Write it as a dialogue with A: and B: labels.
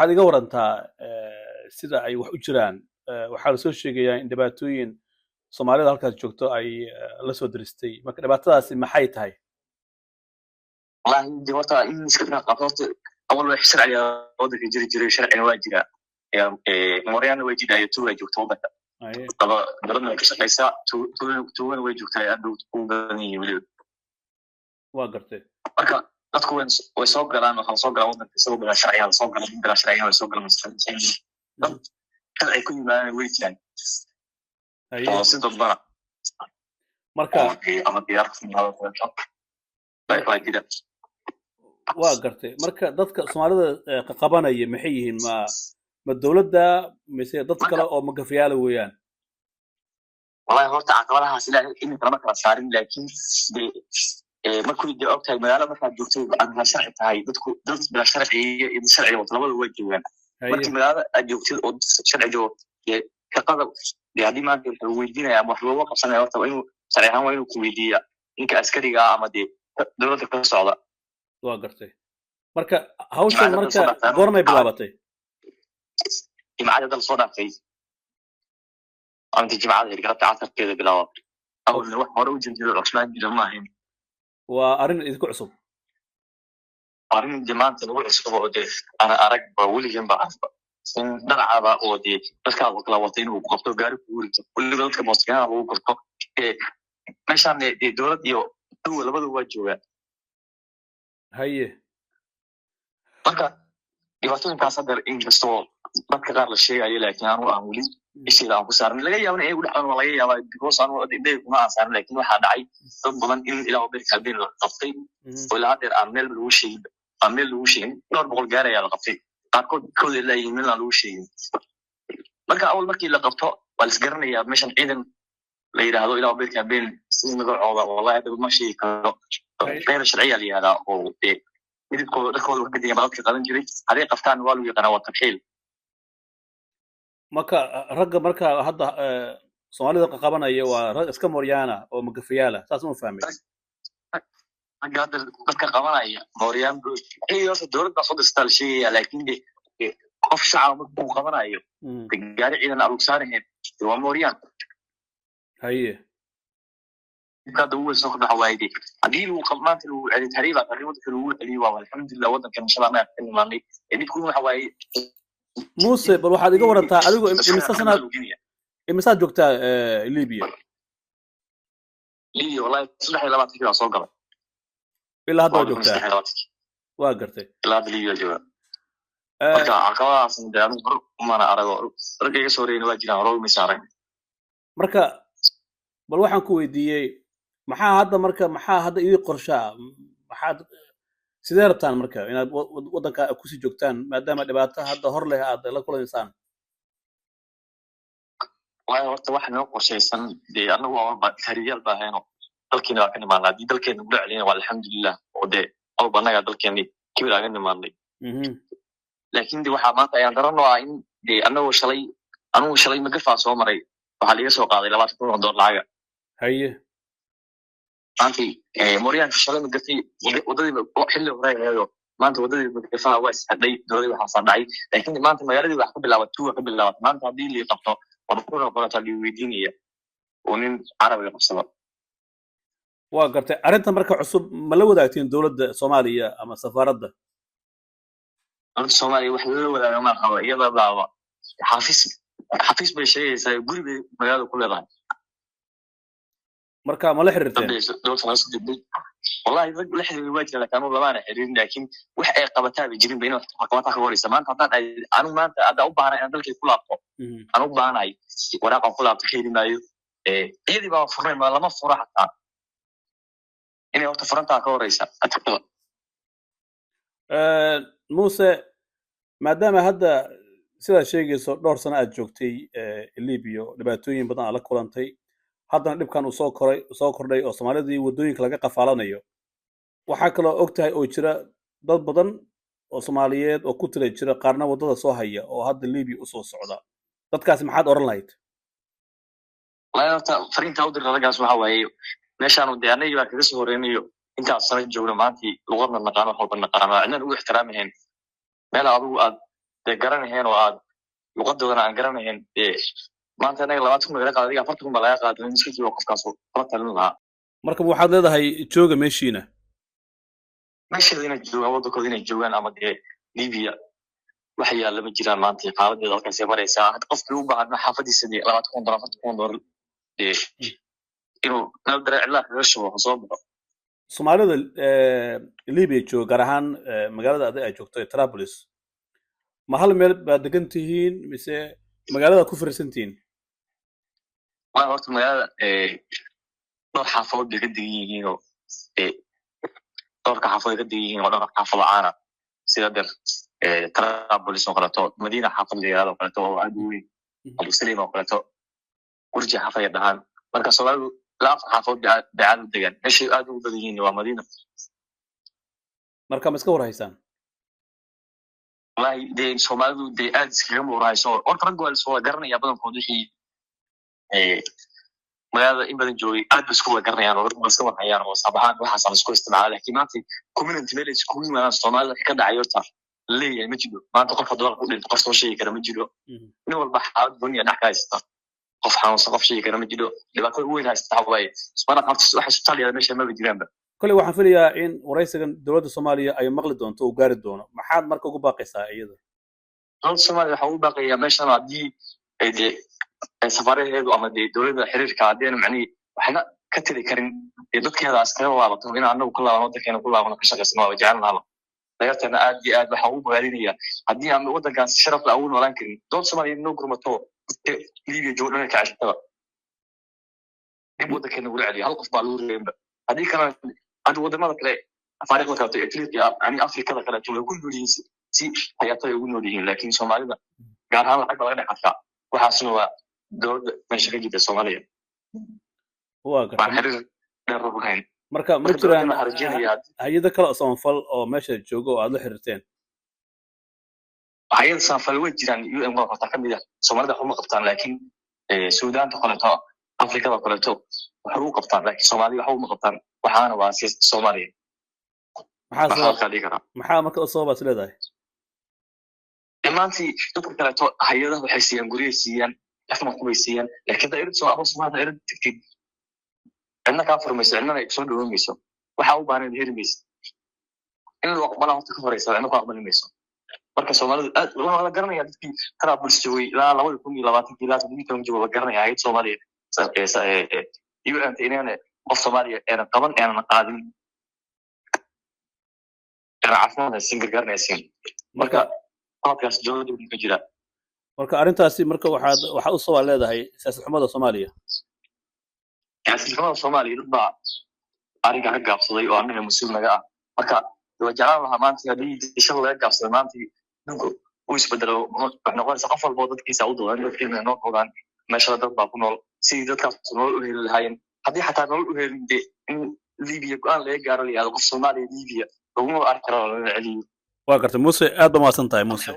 A: waxaad iga warantaa sida ay wax u jiraan waxaa la soo sheegayaa in dhibaatooyin Soomaalida halkaas joogto ay la soo diristay marka dhibaatadaasi maxay tahay
B: والله دي وقتها إن سكتنا قطعت أول ما يحصل على وضع جري شرعي واجرة موريان ويجي دا يتو ويجي وتوبة طبعا درنا كسر ليسا تو ويجي وتاي أدو وبني ولي
A: واقرتي
B: marka dadku way soo galaan waxa soo galaan wadanka soo galaan sharciyan soo galaan bila sharciyan way soo galaan ay ku yimaadaan way jiraan oo si dadba
A: marka
B: ama diyaar
A: waa gartay marka dadka Soomaalida qabanaya maxay yihiin ma dawladda mise dad kale oo magafiyaal weeyaan
B: wallahi horta caqabadahaas ilaahay in kala kala saarin laakiin markuu dii ogtahay magaalada markaad joogto aad sharci tahay dadku dad bila sharciga iyo sharciga labada way joogaan markii magaalada aad joogto oo sharciga ka qadab hadii maanta wuxuu weydiinaya ama wax looga qabsanayo horta inuu sharci ahaan waa inuu ku weydiiya ninka askariga ama dawladda ka socda
A: waa gartay marka hawshan marka goormay bilaabatay
B: jimcada dal soo dhaafay anti jimcada hirgalta casarkeeda bilaabatay awal wax hore u jinjiro Cusmaan Jilmaahin
A: waa arin idinku cusub
B: arin jamaanta lagu cusub oo ana arag ba weligan ba afba in daracada oo dadka kala watay inuu qabto gaari ku wurto weliba dadka mooskana lagu qabto meeshaan dawlad iyo labada waa joogaan
A: haye
B: marka dhibaatooyinkaas hadda inkastoo dadka qaar la sheegayo laakiin aanu aan weli ishiida aan ku saaran laga yaabo in ay u dhacaan laga yaabo because aanu dhintay kuma saaran laakiin waxa dhacay dad badan in ilaa berka been la qabtay oo la hadeer aan meel lagu sheegin dhowr boqol gaaraya la qabtay qaarkood kooda la yimin lagu sheegin marka awal markii la qabto wal isgaranaya meeshan ciidan la yiraahdo ilaa berka been si magacooda wallahi dad ma sheegi karo غير شرعيه اللي هذا او midkood dadkooda wax gadiyay baadka qadan jiray hadii qaftaan waa lagu yaqaan waa tarxiil
A: marka ragga marka hadda Soomaalida qabanaya waa rag iska Mooryaana oo magafiyaala taas ma fahmay
B: ragga dadka qabanaya Mooryaan iyo dawladda soo distal sheegay laakiin qof shacab uu qabanayo gaari ciidan aad u saareen waa Mooryaan
A: haye
B: كذا هو سوق بحوايدي عديل وقمات التهريب تقريبا كله اللي هو الحمد لله وضع كان شباب ما يتكلم عني اللي تكون حوايد
A: موسى بل واحد يقول انت adigu imisa joogta Liibiya
B: والله صلح لا بعد soo galay
A: ilaa hadda joogta waa gartay
B: ilaa Liibiya jooga marka aqawaas intaan mana arago ragayga soo reeyay waa jiraan roog misaaray
A: marka bal waxaan ku weydiiyay maxaa hadda idin qorshaa maxaa sidee rabtaan marka inaad wadanka ku sii joogtaan maadaama dhibaato hadda hor leh aad la kulaysaan
B: waa horta wax noo qorshaysan anagu waa xiriyaal baahayno dalkeena waa ka nimaanaa dalkeena u dhacayna waa alxamdulillah oo oo banaga dalkeena kibir aan nimaanay laakiin waxa maanta ayaan darano in anagu shalay magafaa soo maray waxa laga soo qaaday $20,000 lacag
A: haye
B: anti Mooriyaan shalay magafii wadadii xilli hore ahayo maanta wadadii magafaa waa sadhay dawladda waxa sadhay laakiin maanta magaaladii wax ka bilaabatay maanta hadii la qabto wadada qorata li weydiinaya oo nin Carabi qabsado
A: waa gartay arinta marka cusub ma la wadaagteen dawladda Soomaaliya ama safaaradda
B: Soomaaliya wax la wadaago ma qabo iyada baaba xafiis bay sheegaysaa guriga magaalada ku leedahay
A: marka ma la xiriirteen
B: wallahi la xiriir waa jira laakiin lama xiriirin laakiin wax ay qabataa jirin bayna caqabadaha ka horeysa maanta hadaan maanta ada u baahnaa in dalkay ku laabto aan u baahnahay waraaq aan ku laabto keenimayo iyadii baa furnay ma lama furo xataa inay horta furanta ka horeysa
A: Muuse maadaama hadda sida sheegayso dhowr sano aad joogtay Liibiya dhibaatooyin badan la kulantay haddana dhibkan uu soo kordhay oo Soomaalidii wadooyinka laga qafaalanayo waxa kale oo ogtahay oo jira dad badan oo Soomaaliyeed oo ku tira jira qaarna wadada soo haya oo hadda Liibiya u soo socda dadkaas maxaad oran lahayd
B: waxa fariinta u diray ragaas waxa waaye meeshaan uu deeanay waa kaga soo horeynayo inta sano joogna maantii luqadna naqaan wax walba naqaan cidna ugu ixtiraameen meel adigu aad dee garanayeen oo aad luqadoodana aan garanayn dee maanta anaga 20 kun laga qaado adiga 40 kun baa laga qaado in iska jiro qofkaas kula talin lahaa
A: marka waxaad leedahay jooga meeshiina
B: meesheeda inay joogaan waddankooda inay joogaan ama dee Liibiya waxa yaala ma jiraan maanta qaaladeeda halkaas ay maraysaa qofkii u baahan xaafadiisa dee 20 kun $40 kun dee inuu nal dareec la xiriirsho soo baxo
A: Soomaalida Liibiya jooga gaar ahaan magaalada ay joogto ee Trablis ma hal meel baad degan tihiin mise magaalada ku fiirsantiin
B: waa horta magaalada dhowr xaafadood bay ka degan yihiin oo dhowrka xaafadood ka degan yihiin oo dhowr xaafado caana sida der Trablis oo kaleeto Madiina xaafad la yiraahdo kaleeto oo aad u weyn Abu Salim oo kaleeto Urji xaafad dhahan marka Soomaalidu laaf xaafad dacad u degan meesha aad u badan yihiin waa Madiina
A: marka ma iska warhaysaan
B: wallahi dee Soomaalidu dee aad iskaga warhayso horta rag waa soo garanaya badankooda wixii magaalada in badan joogay aad isku garanayaan oo rag iska warhayaan oo sabaxaan waxaas la isku isticmaalo laakiin maanta community meel isku yimaadaan Soomaalida ka dhacay horta leeyahay ma jiro maanta qof hadal ku dhinto qof soo sheegi kara ma jiro in walba xaalad dunya dhaxaysta qof xanuunsan qof sheegi kara ma jiro dhibaatada weyn haysta way Soomaaliya waxa Soomaaliya meesha ma jiraanba
A: kale waxaan filayaa in waraysigan dawladda Soomaaliya ay maqli doonto oo gaari doono maxaad marka ugu baaqaysaa iyada
B: dawladda Soomaaliya waxa uu baaqayaa meeshan hadii ay safareedu ama dawladda xiriirka hadeen macni waxna ka tiri karin dadkeeda askar laabato in aanu ku laabano dadkeena ku laabano ka shaqeysano waa jecelnahay dayartana aad iyo aad waxa uu baarinaya hadii aan waddankaas sharaf la awoon walaan karin dawladda Soomaaliya inuu gurmato Liibiya joogana ka cashtada dib waddankeena ugu celiyo hal qof baa loo reebay hadii kana عند ودمada kale Afrika kale Ethiopia yani Afrika kale jooga ku noolyihiin si hay'adaha ugu noolyihiin laakiin Soomaalida gaar ahaan lacag laga dhaxafaa waxaasna waa dawladda meesha ka jirta Soomaaliya
A: waa
B: xiriir dheer u hayn
A: marka ma jiraan hay'ado kale oo Soomaal oo meesha jooga oo aad la xiriirteen
B: hay'ado Soomaal way jiraan UN waa ka mid ah Soomaalida kuma qabtaan laakiin Suudaan kaleeto Afrika kaleeto waxa uu qabtaan laakiin Soomaaliya waxa uu qabtaan waxaana waa Soomaaliya
A: maxaa marka soo baas leedahay
B: maantii dadka kaleeto hay'adaha waxay siiyaan guriga siiyaan afma ku siiyaan laakiin dawladda Soomaaliya ay tigtid anna ka furmayso anna ay soo dhawaamayso waxa uu baahan hirmayso in loo aqbalo horta ka horeysa anna ku aqbalayso marka Soomaalidu aad la garanaya dadkii Trablis joogay ilaa 2020 ilaa 2010 jooga garanaya hay'ad Soomaaliya UN inana qof Soomaaliya ee qaban ee qaadin عفوا سنجر garnaysin marka halkaas joogadu ka jira
A: marka arintaasi marka waxa u soo leedahay siyaasad xumada Soomaaliya
B: siyaasad xumada Soomaaliya dad baa ariga ka gaabsaday oo anaga mas'uul naga ah marka wajaran laha maanta hadii isha laga gaabsaday maanta ninka uu isbedelo wax noqonaysa qof walba dadkiisa u doodan dadkiina noo qodaan meesha dad baa ku nool si dadkaas noo u heli lahaayeen hadii xataa noo u helin in Liibiya go'aan laga gaaro liyaado qof Soomaaliya Liibiya ugu arkaro la celiyo
A: waa gartay Muuse aad ba maasan tahay Muuse